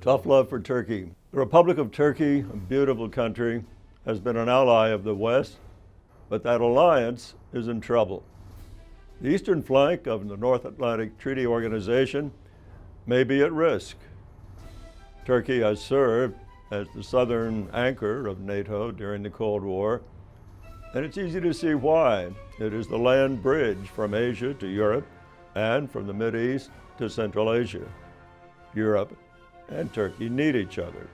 Tough love for Turkey. The Republic of Turkey, a beautiful country, has been an ally of the West, but that alliance is in trouble. The eastern flank of the North Atlantic Treaty Organization may be at risk. Turkey has served as the southern anchor of NATO during the Cold War, and it's easy to see why. It is the land bridge from Asia to Europe and from the Mideast to Central Asia. Europe and Turkey need each other.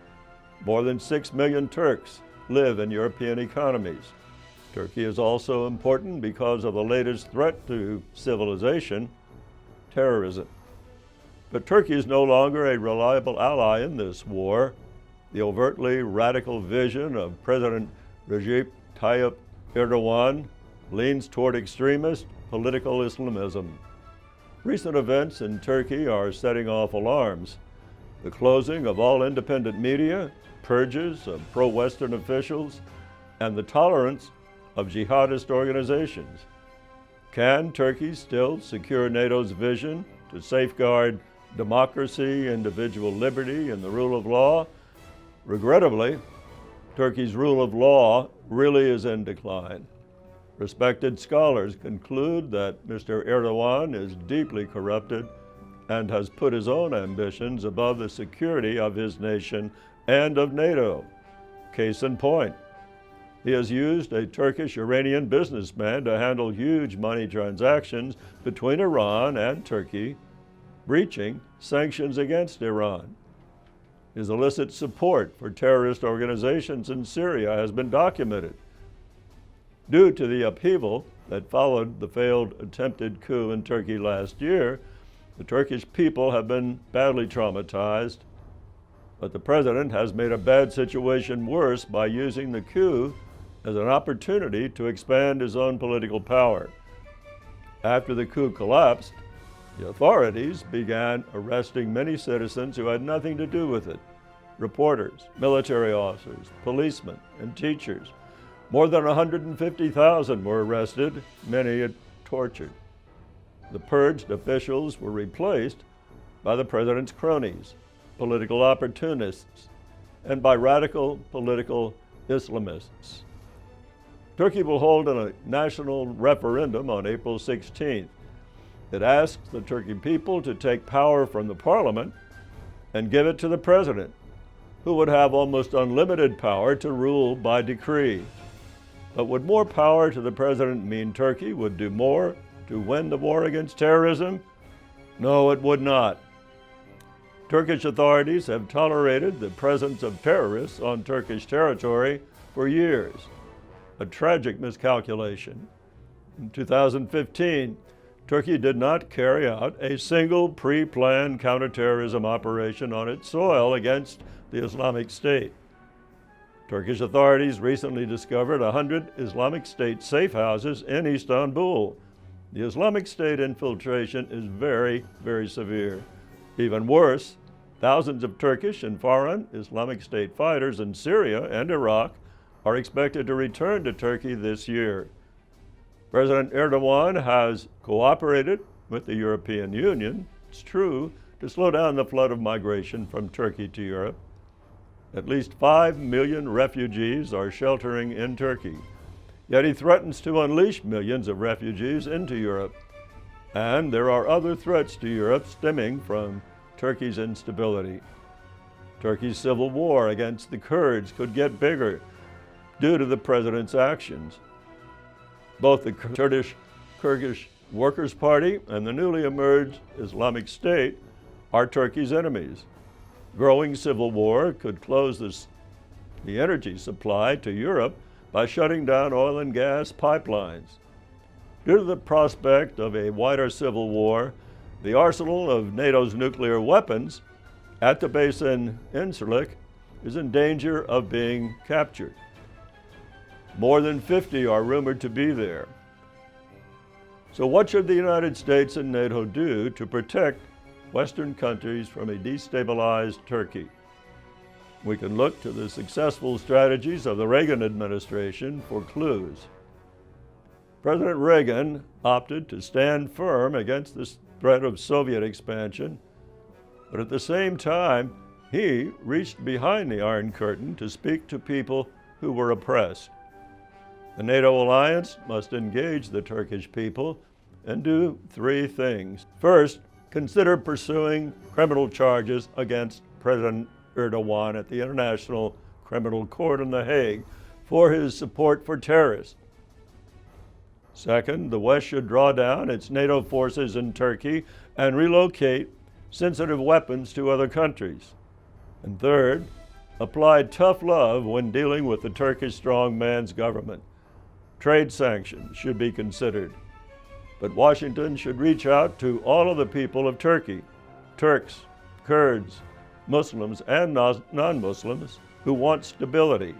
More than 6 million Turks live in European economies. Turkey is also important because of the latest threat to civilization, terrorism. But Turkey is no longer a reliable ally in this war. The overtly radical vision of President Recep Tayyip Erdogan leans toward extremist political Islamism. Recent events in Turkey are setting off alarms. The closing of all independent media, purges of pro-Western officials, and the tolerance of jihadist organizations. Can Turkey still secure NATO's vision to safeguard democracy, individual liberty, and the rule of law? Regrettably, Turkey's rule of law really is in decline. Respected scholars conclude that Mr. Erdogan is deeply corrupted and has put his own ambitions above the security of his nation and of NATO. Case in point, he has used a Turkish-Iranian businessman to handle huge money transactions between Iran and Turkey, breaching sanctions against Iran. His illicit support for terrorist organizations in Syria has been documented. Due to the upheaval that followed the failed attempted coup in Turkey last year, the Turkish people have been badly traumatized, but the president has made a bad situation worse by using the coup as an opportunity to expand his own political power. After the coup collapsed, the authorities began arresting many citizens who had nothing to do with it: reporters, military officers, policemen, and teachers. More than 150,000 were arrested, many tortured. The purged officials were replaced by the president's cronies, political opportunists, and by radical political Islamists. Turkey will hold a national referendum on April 16th. It asks the Turkish people to take power from the parliament and give it to the president, who would have almost unlimited power to rule by decree. But would more power to the president mean Turkey would do more to win the war against terrorism? No, it would not. Turkish authorities have tolerated the presence of terrorists on Turkish territory for years, a tragic miscalculation. In 2015, Turkey did not carry out a single pre-planned counterterrorism operation on its soil against the Islamic State. Turkish authorities recently discovered 100 Islamic State safe houses in Istanbul. The Islamic State infiltration is very, very severe. Even worse, thousands of Turkish and foreign Islamic State fighters in Syria and Iraq are expected to return to Turkey this year. President Erdogan has cooperated with the European Union, it's true, to slow down the flood of migration from Turkey to Europe. At least 5 million refugees are sheltering in Turkey. Yet he threatens to unleash millions of refugees into Europe. And there are other threats to Europe stemming from Turkey's instability. Turkey's civil war against the Kurds could get bigger due to the president's actions. Both the Kurdish Workers' Party and the newly emerged Islamic State are Turkey's enemies. Growing civil war could close the energy supply to Europe by shutting down oil and gas pipelines. Due to the prospect of a wider civil war, the arsenal of NATO's nuclear weapons at the base in Incirlik is in danger of being captured. More than 50 are rumored to be there. So what should the United States and NATO do to protect Western countries from a destabilized Turkey? We can look to the successful strategies of the Reagan administration for clues. President Reagan opted to stand firm against the threat of Soviet expansion, but at the same time, He reached behind the Iron Curtain to speak to people who were oppressed. The NATO alliance must engage the Turkish people and do three things. First, consider pursuing criminal charges against President Erdogan at the International Criminal Court in The Hague for his support for terrorists. Second, the West should draw down its NATO forces in Turkey and relocate sensitive weapons to other countries. And third, apply tough love when dealing with the Turkish strongman's government. Trade sanctions should be considered. But Washington should reach out to all of the people of Turkey, Turks, Kurds, Muslims, and non-Muslims who want stability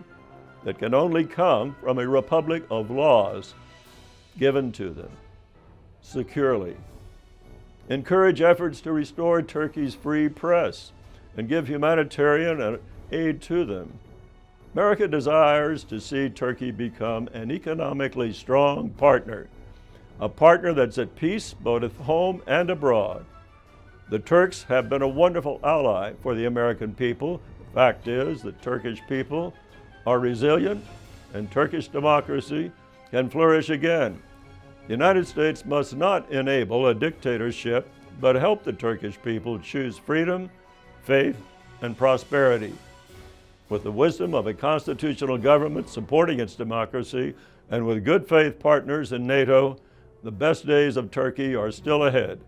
that can only come from a republic of laws given to them securely. Encourage efforts to restore Turkey's free press and give humanitarian aid to them. America desires to see Turkey become an economically strong partner, a partner that's at peace both at home and abroad. The Turks have been a wonderful ally for the American people. The fact is that Turkish people are resilient and Turkish democracy can flourish again. The United States must not enable a dictatorship, but help the Turkish people choose freedom, faith, and prosperity. With the wisdom of a constitutional government supporting its democracy and with good faith partners in NATO, the best days of Turkey are still ahead.